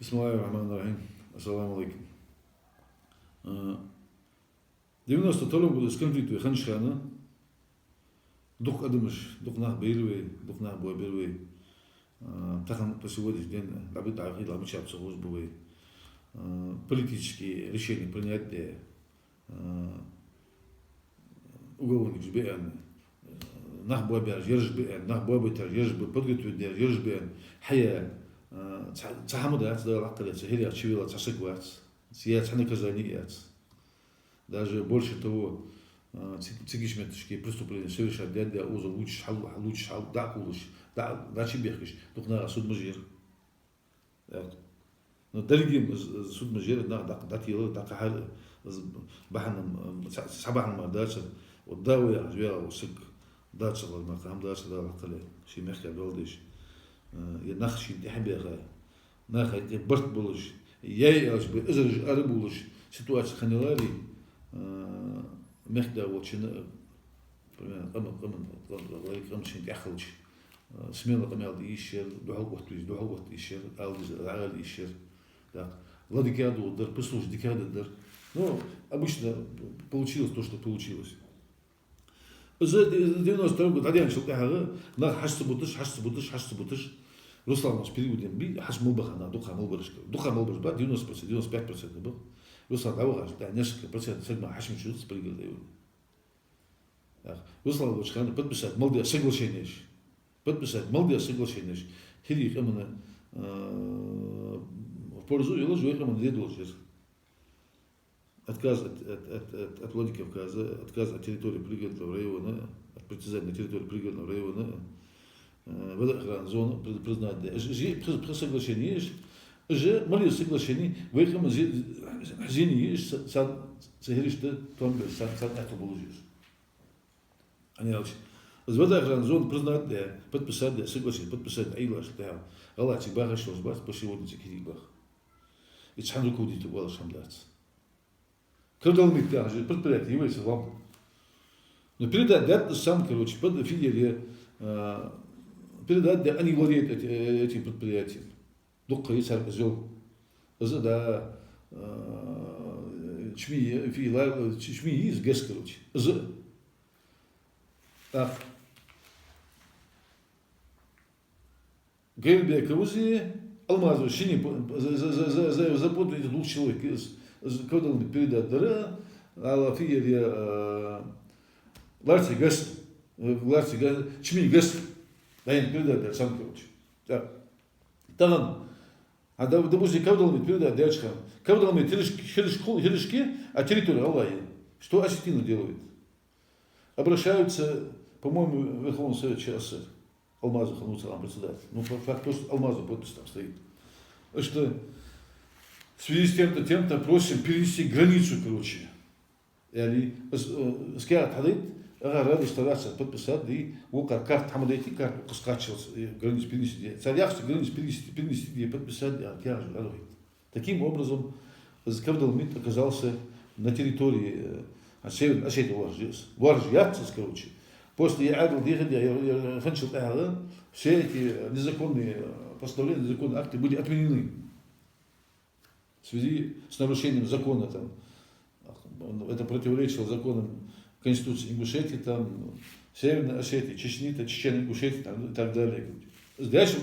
Бисмиллахир-рахманир-рахим. Ассаламу алейкум. 92 году с конфликту Ханшхана, дух адымыш, дух нах бейрвей, дух нах бой бейрвей, тахан по сегодняшний день лабит ахид лабит абсолют бой, политические решения принятия уголовник жбеян, нах бой бер жбеян, нах бой бетер жбе подготовить дер жбеян, хая цахамуда ц да лаккалет хири арчивила цасыквац, сияц ханаказаният. Даже больше того, цигишметские преступления совершать, да, уза лучше, да, кулыш, да, чебехиш, только на суд мажир. Но дорогим суд мажир, да, тела, да, кахал, баханам, сабахам мадача, вот да, я живя, усык, дача, макам дача, да, лакале, шимехка белдиш, я нахши, дехбеха, нахай, барт булыш, я аж бы, изрж арбулыш, ситуация ханилари. Мехда волчина, قمشين تأخلش سمينا قميض يشير دعوة يشير عال يشير да ладикаду дар послушай декада дар но обычно получилось то что получилось за 92 год один шелкага на хасбутыш Руслан нас периодом би хасмулбахана духа мулбарш 90% был Руслан давай да несколько процентов сегма хашим шут пригодил Руслан Лучкан подписать молодое соглашение. Подписать молодое соглашение. Хири именно в пользу его же именно дедолжер. Отказ от логики отказа, отказ от территории пригодного района, от притязания на территорию пригодного района, водоохранная зона признать. При соглашении же молодое соглашение выехал зени сам сагришта там сам это положил. Они вода зон признать, да, подписать, да, согласен, подписать, айлаш, да, Аллах тебе хорошо сбас, по сегодня закирибах. И чханду кудит угол шамдац. Когда он да, же предприятие является вам. Но передать, да, сам, короче, под филиале, передать, да, они владеют этим предприятием. Докка и царь зел. Да, чми из гэс, короче. Так. Гельбия Каузи, Алмазу, Шини, запутали двух человек, когда он передает дара, Алафия, Ларси Гас, Чми Гас, да им передает дар, сам короче. Так. Там, а допустим, когда он передает дачка, когда он хиришки, а территория Аллахи, что осетины делают? Обращаются, по-моему, Верховный Совет ЧССР, Алмазов, председатель. Ну, факт то, что Алмазов подпись там стоит. Что в связи с тем-то просим перенести границу, короче. И они скажут, рады стараться подписать, и карт там дойти, карту скачивался, границу перенести. Царяхся границу перенести, подписать, таким образом, Кавдалмит оказался на территории Осетии Варжьявцев, короче. После Яадл Дихади, Ханшил Ахада, все эти незаконные постановления, незаконные акты были отменены в связи с нарушением закона. Там, это противоречило законам Конституции Ингушетии, там, Северной Осетии, Чечни, Чечен, Ингушетии и так далее. Дальше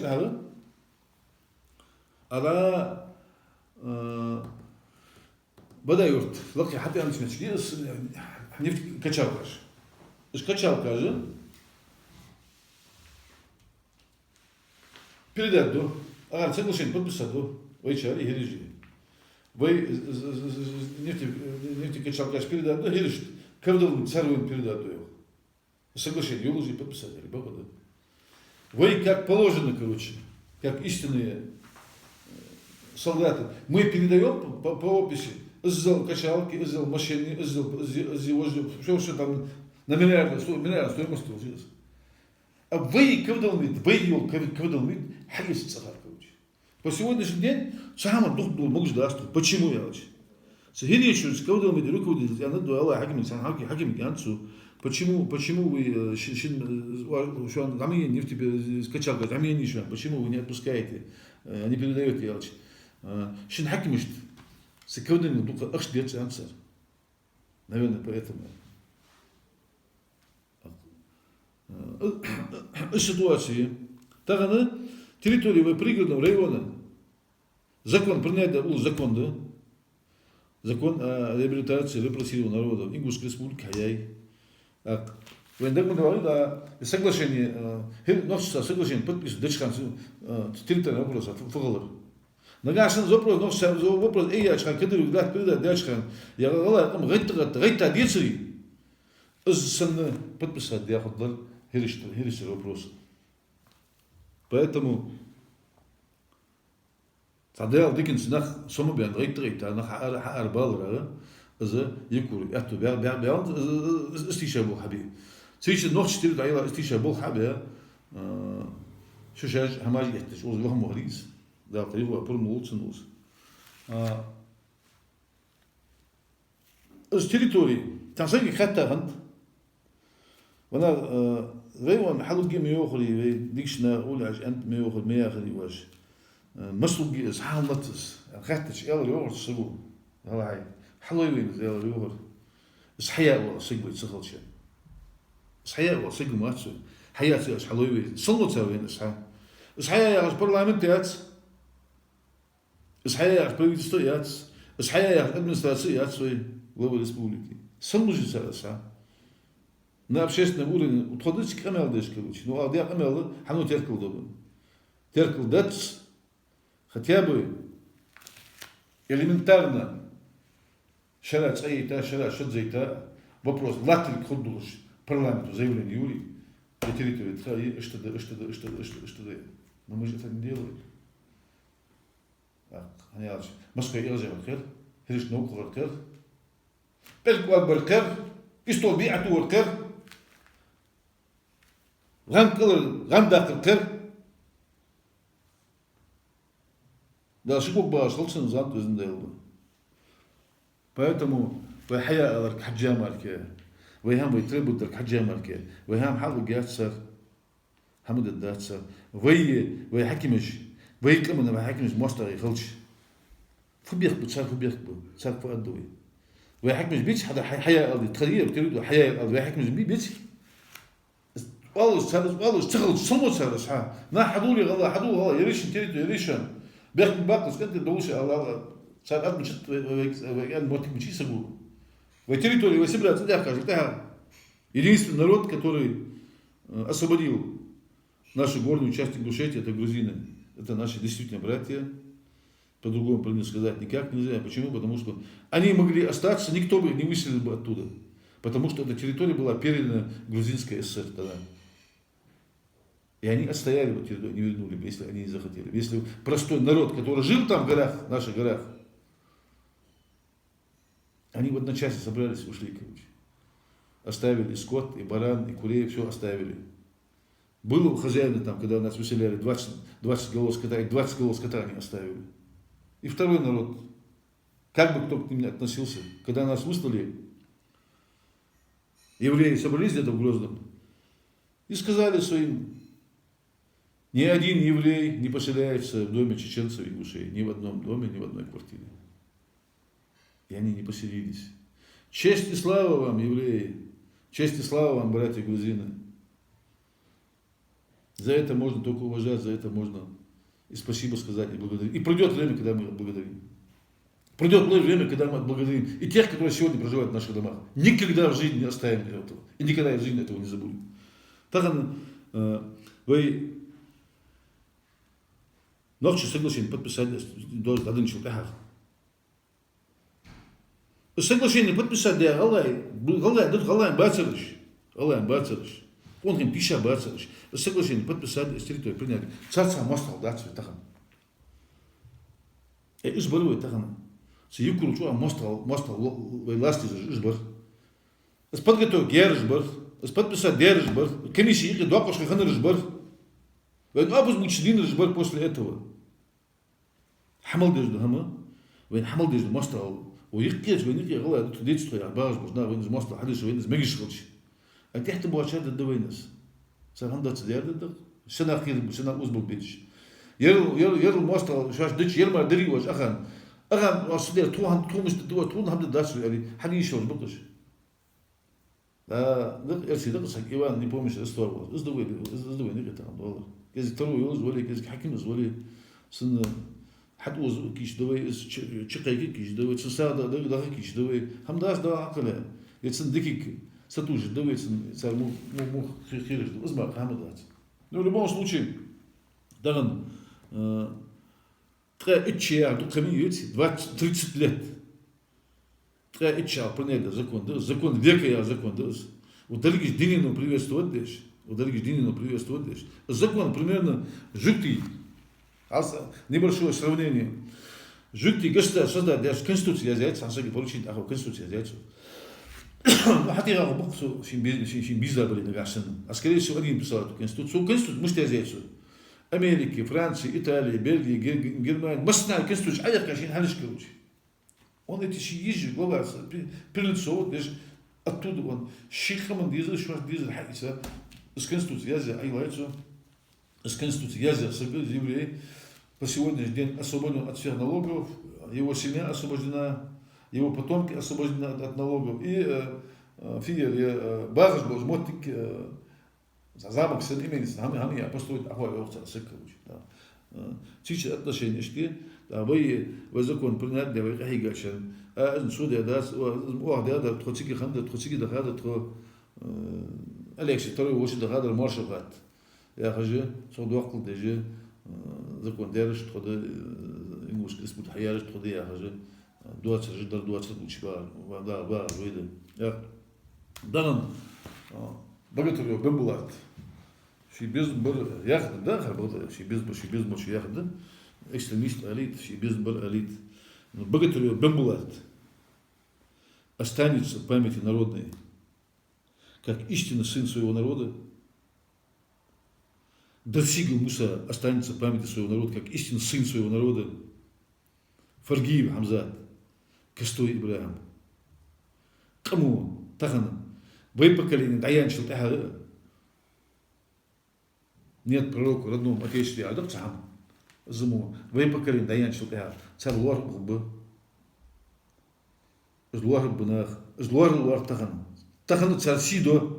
она Бадайурт, лаки хапи анчмечки, нефть качалкаш. Качалка же передать до, соглашение подписать до вечера и гережи. Вы нефть качалкаш передать до гережи, когда царвин передать до его. Соглашение юлужи подписать, ребята. Вы как положено, короче, как истинные солдаты, мы передаем по описи. Издал качалки, издал машины, издал все там на миллиард стоимость получилось. А вы кавдалмит, хагис сахар, короче. По сегодняшний день сама дух мог ждать. Почему я вообще? Сагиричу с кавдалмит руководитель, я надо Аллах хаким ганцу. Почему вы нефть скачалка, почему вы не отпускаете, не передаете, Ялыч? Шин хакимишт. Секундный только аж дец ансар. Наверное, поэтому. Ситуации. Таганы территории пригородного района. Закон принять был закон, да? Закон о реабилитации репрессированного народа. Ингушская республика Хаяй. Вендек мы говорили, да, соглашение, соглашение подписывают дачхан территориальный вопрос от Фагалар. Нагашен вопрос, вопрос, я кадыр гад передать дачхан. Я говорю, там гайта децери. Сан подписать я хотел решить вопрос. Поэтому тогда дикинс нах самобиан гайта нах арбалра. إذا يكون يأتوا بيان استيشابه حبي سيش نوع شتير دايلا استيشابه حبي شو شاج هماجي يحتاج وز وهم مغريز ده طريقه أبور نوص نوص التريتوري تنسيق خطة هند وانا غير حلو جيم يوخري ديكشنا أول عش أنت ميوخر مياخري واش مسلوق جيس حال نتس خطة يلا يوخر سبو هلا هاي حلوين زي اليوغر صحيح والله صيغ يتسخل شيء صحيح والله صيغ ما تسوي حياتي اش حلوين صلوا تسوين صحيح يا اش برلمانتات صحيح يا بريستيات صحيح يا ادمنستراسيات سوي لو республики صلوا جي صح на общественном уровне утходить камел деш короче ну а я камел хану теркал добын теркал дац хотя бы элементарно شرع صيتا شرع شد زيتا вопрос латвик ходулш парламенту заявление Юрий на территории Тхаи что но мы же это не делаем они аж Москва يرجع الخير هرش نوكر الخير بلكو أكبر الخير يستول بيعتو الخير غم كل غم داخل الخير ده شو بقى شلون زاد وزن ده поэтому وحياة أرك حجة مالك ويهم ويتربو درك حجة مالك ويهم حلو جاتسر حمد الداتسر ويحكمش ويكمل ويحكمش مستوى يخلش فبيخ بتصير فبيخ بتصير فؤادوي ويحكمش بيتش حدا حياة أرض تغيير بتريد حياة أرض ويحكمش بيتش والله اشتغل صمت صار صح نا حدولي غلا حدول غلا يريشن تريد يريشن بيخ باقص كنت دوش الله صار أدم شت ويان мотив мечи сагу. В территории Васибля тогда кажется, это единственный народ, который освободил нашу горную часть Ингушетии, это грузины. Это наши действительно братья. По-другому правильно сказать никак нельзя. Почему? Потому что они могли остаться, никто бы их не выселил бы оттуда. Потому что эта территория была передана грузинской ССР тогда. И они отстояли бы территорию, не вернули бы, если они не захотели. Если простой народ, который жил там в горах, в наших горах, они в одночасье собрались и ушли, короче. Оставили скот, и баран, и курей, все оставили. Было у хозяина там, когда нас выселяли, 20 голов скота, и 20 голов скота они оставили. И второй народ, как бы кто к ним относился, когда нас выслали, евреи собрались где-то в Грозном и сказали своим, ни один еврей не поселяется в доме чеченцев и ингушей, ни в одном доме, ни в одной квартире. И они не поселились. Честь и слава вам, евреи! Честь и слава вам, братья грузины! За это можно только уважать, за это можно и спасибо сказать, и благодарить. И придет время, когда мы благодарим. Придет время, когда мы отблагодарим и тех, которые сегодня проживают в наших домах. Никогда в жизни не оставим этого. И никогда в жизни этого не забудем. Так вы ночью соглашение подписать до один человек. Соглашение подписать, да, Галай Бацарыш. Он им пиша Бацарыш. Соглашение подписать с территории принять. Царца мастал, да, цветахан. И избору тахан. С юкуру чуа мастал, власти избор. С подготовки избор. С подписать избор. Комиссии, два пошли хан избор. Вен абуз мучдин избор после этого. Хамал дежду хама. Вен хамал дежду мастал. ويقيش وينك غلا تديتش يا باش بنا وين مصلح حدش وين ما يشغلش انت تحت بواشات الدوينس صار هندات زياده سنه اخير سنه اسبوع بيتش Yerl mostal şaş dıç yerma diri var ahan. Ahan aslında tuğmuş tuğun hamda daçlı yani hani iş olur bakış. Da ersi de kısak ivan ni pomiş istor var. Izdıvı ne kadar doğru. Gezi taru yoluz böyle gezi hakimiz böyle sın حد وز كيش دوي شقيق كيش دوي تساعد ده كيش دوي هم داش ده عقله يتسن دقيق ستوج دوي يتسن صار مو خير اسمع هم دات но в любом случае даган тре ичия до камиют 20-30 лет тре ичия планета закон века я закон да удалгиш динину приветствовать деш закон примерно жуткий. Небольшое сравнение. Жуткий государство создать даже конституцию яйца, а сами получить аху конституцию яйца. Хотя я боксу сим bizler были на гашен. А скорее всего один писал эту конституцию. Конституцию муж яйца. Америки, Франции, Италии, Бельгии, Германии. Масна конституция. А я конечно халиш короче. Он эти езжи главарцы перелицовывает даже оттуда он шихаман дизель шварц дизель хакиса. С конституцией яйца айлайцу. С конституцией яйца собой евреи. По сегодняшний день освобожден от всех налогов, его семья освобождена, его потомки освобождены от налогов. И фиер, багаж был жмотик, замок сын именится, хами построить ахуай овца сыкович. Чичи отношения шки, вы закон принять для вы ахигачен, а судья даст, уахдя тхоцики ханда, тхоцики дахада тхо Алексей второй очень дахада маршават. Я хожу, содуакл даже закон дереш тходы ингушский диспут хаяреш тходы я хожу 20 дар 20 учба да выйды я данан богатырё бембулат ши без бір яхды да харбылды ши без мочи яхды экстремист элит ши без бір элит богатырё бембулат останется в памяти народной как истинный сын своего народа. Досигл Муса останется в памяти своего народа, как истинный сын своего народа. Фаргиев Хамзат, Костой Ибрагим. Кому? Тахан. Вы поколение Даянчил Тахара. Нет пророку родному отечестве, а так сам. Зиму. Вы поколение Даянчил Тахара. Царь Луар Бубы. Злуар Бунах. Злуар Тахан. Тахан царь Сидо.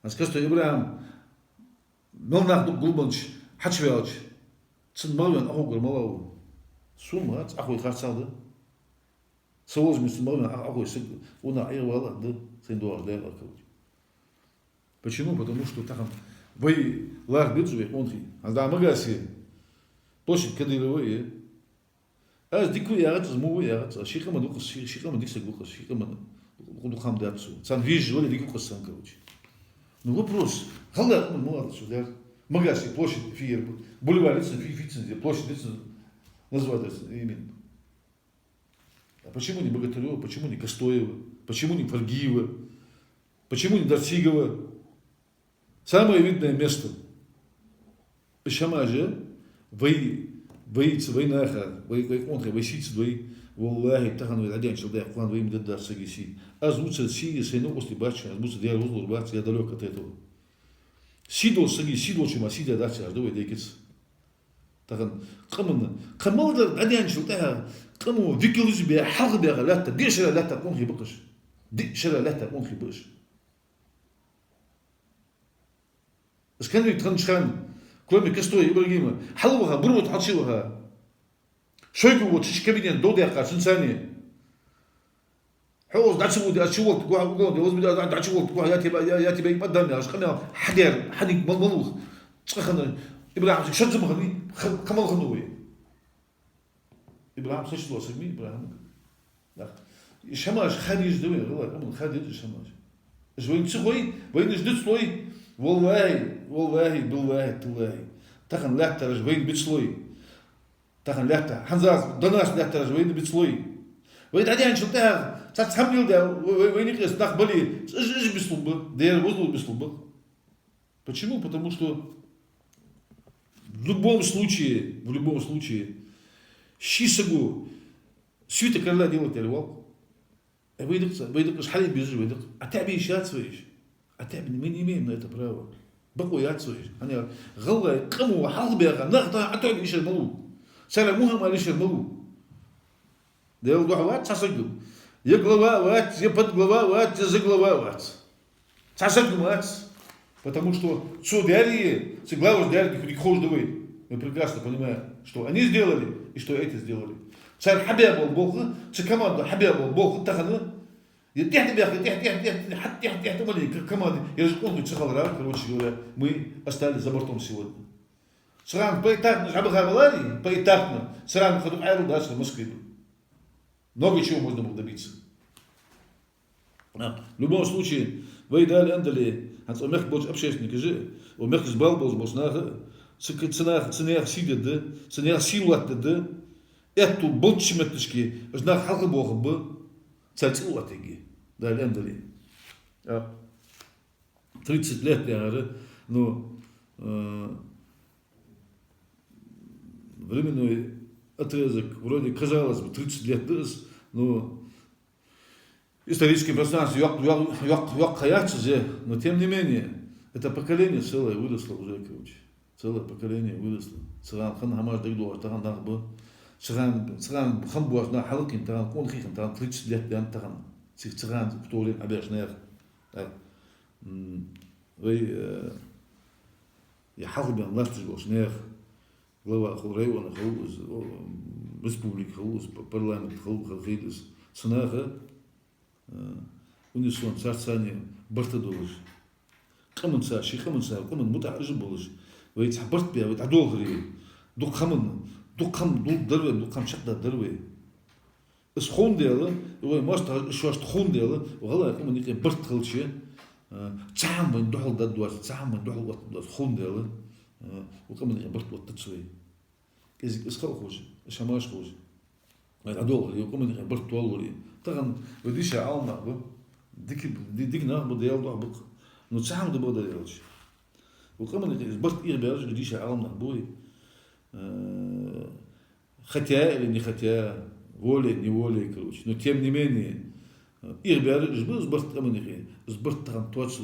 А скажи, что Ибрагим Мелнах Гулбанч Хачвелч Цин Малвен Ахугар Малау Сумат Ахуй Харцалды Савозми Цин Малвен Ахуй Уна Айрвала да Сендуар Дайла. Почему? Потому что там вы лар бюджет онхи. А да магаси площадь Кадыровой. А дику ярат зму ярат. Шихама дукас шихама дикса гукас шихама духам датсу. Цан вижу ли дику касан короче. Ну вопрос, когда молодцы, да, магаси, площадь Фиер, бульвар лица, площадь лица называется именно. А почему не Богатырева, почему не Костоева, почему не Фаргиева, почему не Дарсигова? Самое видное место. Шамаже, воится войнаха, воиконха, войсица, والله تخن العدين شو ده قوان ويم ضد السجيسي أزوج سي سينو أصلي باتش أزوج ديال وصل باتش يا دلوك كتيتو سيدو سجي سيدو شو ما سيدا داتش أزدوي ديكس تخن قمنا ده العدين شو ده قموا فيكلوز بيا حرب بيا غلاتا دي شلا لا تكون في بقش دي شلا لا تكون في بقش بس كانوا يتخنشان كل ما كستوي إبراهيم حلوها بروت حطشوها شويكو وتش كابينين دو دقيقة سنسانية حوز دعشوا دعشوا تقول يوز بدأ دعشوا تقول ياتي بي قدامي عش خلنا حدير حديك ململوخ تخنا إبراهيم شد مخني كمل خنوي إبراهيم سيش لو سمي إبراهيم لا شماش خديج دوي غلط أمون خديج شماش جوين تسوي وين جدت سوي والله بالله تلاهي تخن لا ترى جوين بتسوي تخن لحتا حنزاز دناش لحتا وين بتسوي وين عادي نشوفها تتحمل ده وين يقيس نقبلي ايش بيصلب دير وصل بيصلب. Почему? Потому что в любом случае щисагу свита короля делать ревал выйдет шхали бежит выйдет а ты обещать своишь а ты мы не имеем на это права بقوا ياتسوي أنا غلا قموا حظ بيغا نغطى عتوب إيش الملو سلام مهم إيش الملو ده يوضح وات تسجل يقلوا وات يبدلوا وات يزقلوا وات تسجل وات потому что сударии согласно дарить их хождовые мы прекрасно понимаем что они сделали и что эти сделали царь Хабиб Бог команда Хабиб Бог тахана تحت بياخد تحت مالي كمان يرزقون بتشغل короче говоря мы остались за бортом сегодня сразу поэтапно жабы говорили поэтапно сразу ходят аэродром в Москве много чего можно было добиться в любом случае вы дали андали от умех больше общественники же умех избал больше на цена сидит да цена силуэт да эту больше меточки знак халка бога бы цацилуатиги да андали 30 лет я говорю ну временной отрезок вроде казалось бы 30 лет но историческое пространство yok хаятся, но тем не менее это поколение целое выросло уже, короче. Целое поколение выросло. Сыран хан хамаш дэгдуар таган дагбы. Сыран хан буазна халкин таган конхихин таган 30 лет дан таган. Сыран в то время обязанных. Вы я халбен ластыш бошнех. Глава района халуз республика халуз парламент халуз ценаха унисон царцание бартадолыш. Камынса, шихамынса, камын мутахрыжы болыш. Вы тахбарт бия, вы тадолгри. Дук хамын, дук хам, дук дырве, дук хам шакда дырве. Ис хон делы, вы маста шуаш хон делы, вала камын нике барт хылчы. Цам бын духал дадуас, цам бын духал дадуас хон делы. У камын нике барт вот тацуй. Кезик исхал хожи, шамаш хожи. Тадолгри, у камын нике барт туалгри. Таган выдиша ална, вы дик нах бы делал бак. Но сам да было делать. У кого-то из борт ирбяж, лидиша ална бой. Хотя или не хотя, волей, не волей, короче. Но тем не менее, ирбяж был с борт каменихи, с борт трантуац,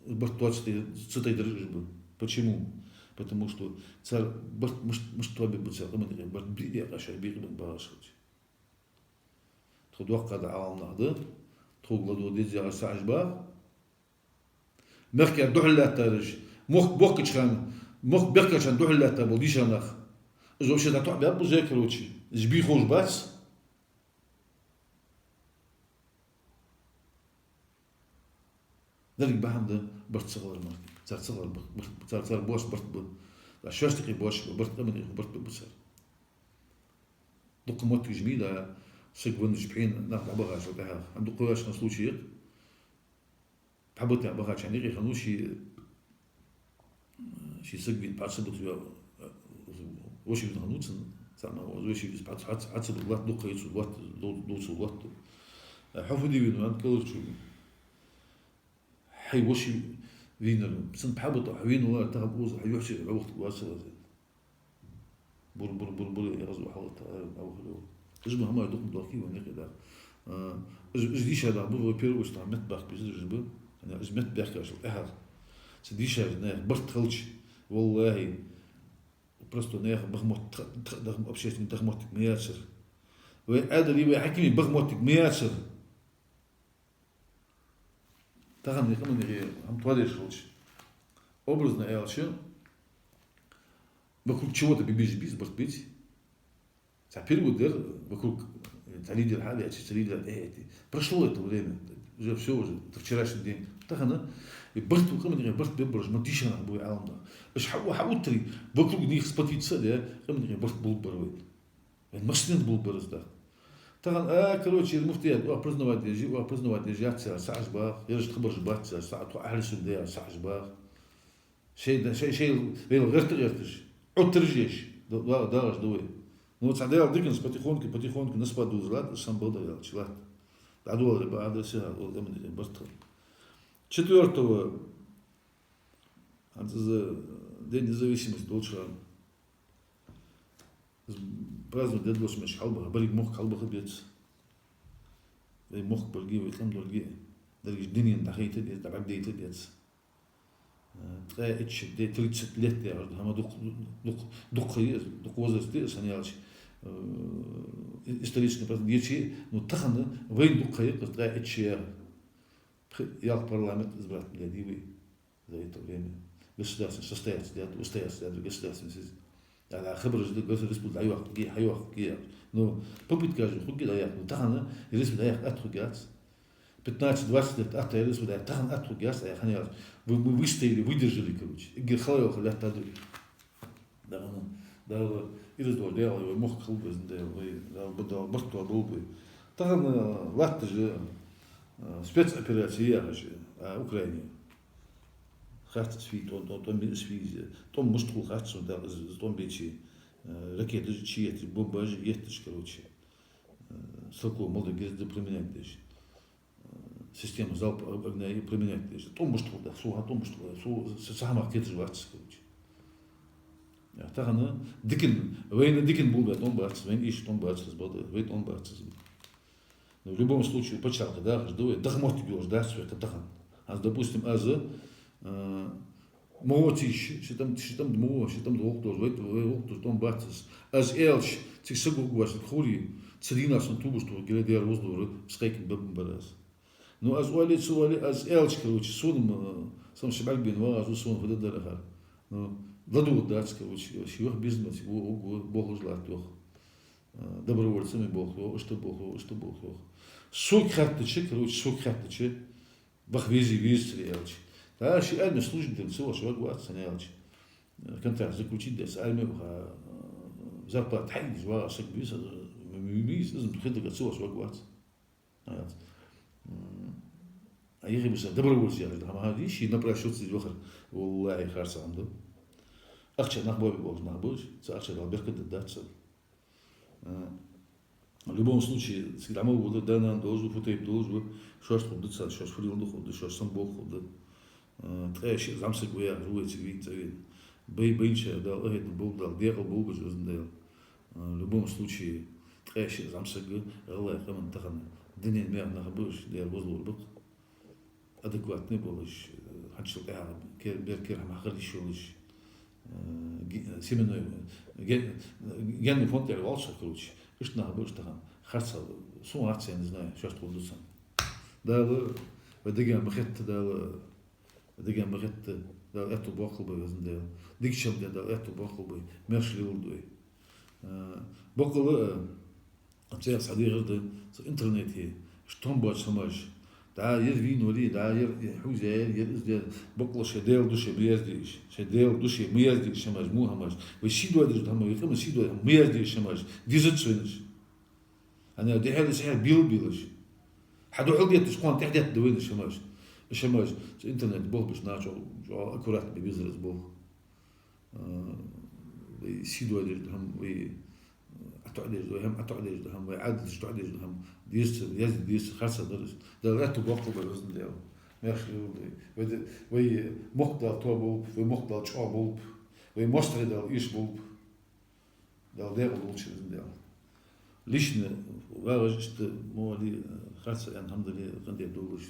с борт туац с этой дорожи был. Почему? Потому что царь борт может обе быть царь каменихи, борт биди акашай биди бен барашать. Тудуак когда ална да, тугладу дези асажба. Мерке духлят тарыш, мох бокчхан, мох беркачан духлят табу дишанах. Вообще на то бабу же короче, жби хош бац. Далик бахамда бартсалар марки, царцар бош барт был. А шастики бош барт амни барт бусар. Документ жми да сигван жбин на багаж да. عنده قواش на случай حبيت بقى عشان يجي خنوش شي سجل بعد سبت وش يخنوش زعما وش يبس بعد حد سبت الله دوق يسو الوقت دوس الوقت حفظي بينو عند كل شو حي وش فينر بس بحبط حوين ولا تغبوز حيوحش وقت واسر بر يغزو حلط او اجمع ما دوق دوقي ونقي ده اجديش هذا بو بيرو استعمت باخ بيزر أنا أزمت بيحكي عشان أهل سديش هذا برت خلش والله просто ناخ بغمت دغم أبشيت من دغمتك مياسر وهذا اللي بيحكي من بغمتك مياسر تغني كمان عم تواليش خلش образно я вообще вокруг чего-то бежишь برت бить теперь вот вокруг лидер حالي лидер эти прошло это время уже все уже это вчерашний день تخنا برت وكمان غير برت ببرج ما ديش انا ابوي عالمنا اش حاولتري вокруг них спотиться да كمان غير برت был بروي المشتين был برز да تخن короче المفتي праздновать дежаться сааш бах я же خبر جبات ساعه اهل السودان ساعه бах شيء غيرتش отрежешь дальше давай ну вот садел дикнс потихоньку на спаду злат сам был да человек عدول بعد سنة والأمن برتقال. Четвертого День независимости Долчран. Празднует Дед Лошмеш Халбаха, Барик Мох Халбаха Бец. Мох Барги, Витлам Дорги. Дариш Динин Дахейта Дец, Дарабдейта Дец. Эчи, 30 лет, я говорю, хама дук возрасте, санялч, исторический процесс, ечи, ну таханы, вейн дук хайы, эчи, я парламент избрать для дивы за это время. Государственный состоятельный государственный. على خبرة جديدة قصة رسم العيوق كي حيوق كي نو ببيت كاجو خوكي لا ياك تاعنا رسم العيوق أترجعت 15-20 лет أتى رسم العيوق تاعنا أترجعت يا خنيار ويستيري ويدرجلي كروش إجي خلاص خلاه تدري ده إذا دور ده ومخ خلبز ده بدأ برتوا بوبي تاعنا وقت спец операция Украине gaat sfeer tot sfeer tom moest goed gaat zo dat is een beetje raketten chiet bombage jetjes короче сокол молодой гезде применять даже система залп огня применять даже том moest goed dat zo tom moest zo samen rакеты zwart короче ja таганы дикен война дикен был да том бац война ищ том бац сбода война том бац но в любом случае почему да жду да может быть да все это тахан а допустим موتيش شتم دموع شتم دوقتور ويت وقتور توم باتس از إلش تيسقو قواس الخوري تسدينا سنتوبس تو جلديار وزدور بسقيك ببراس نو از ولي سوالي از إلش كروتش سون سام شبال بينوا از سون فدا درها نو ضدو داتس كروتش شيوخ بيزنس بوخ زلات يوخ добровольцами бог что сок хаттычы кроч сок хаттычы бахвези вестрелч да ши армия служит всего швагуат санялч контракт заключить да с армией зарплата حق جوا شك بيس لازم تخدك تسوى شوagуат أيها بس добровольцы يعني هذا شيء напрашивается يوخر والله خارس عنده أخشى نخبوي بوز نخبوش أخشى البركة الداتس в любом случае всегда могу вот данные должен фотоип должен что ж ходит что ж фрилон ходит что ж сам бог ходит трэш замсыг уя руэти винтер бейбинча да это был да дел был бы жуздел в любом случае трэш замсыг Allah каман тахан днен мер на буш дел возлур бак адекватный болыш ханчыл араб керберкер махали шулыш семеной ген фонд der walsha короче Ишь на буш тахан харца сумац я не знаю что ж ходит да ودقيقة بخت دقيقة بخت دا أتو باقل بيزن دا ديكشم دا أتو باقل بي ماشي لولدوي باقل أمسيح صديق غير إنترنت هي شتون باش سماش دا يرفين ولي دا يحوزي يرزي باقل شديل دوشي ميزديش شديل دوشي ميزديش شماش مو هماش ويشيدو أدرج دهما يقام شيدو ميزديش شماش ديزت شوينش أنا دي هذا سحر بيلش حدو عقدية تشقون تحديت دوين الشماش الانترنت بوه باش ناجو اكورات بيزرز بوه ويسيدو عليه هم اتعديج هم اتعديج هم ويعدل اتعديج هم ديس خاصة درس دراتو بوقت بالوزن ديالو ماشي وي مقدار توبوب ومقدار تشابوب ومستر دال ايش بوب دال ديال الوزن ديالو ليش واجد مولي خاصة الحمد لله غندير دولش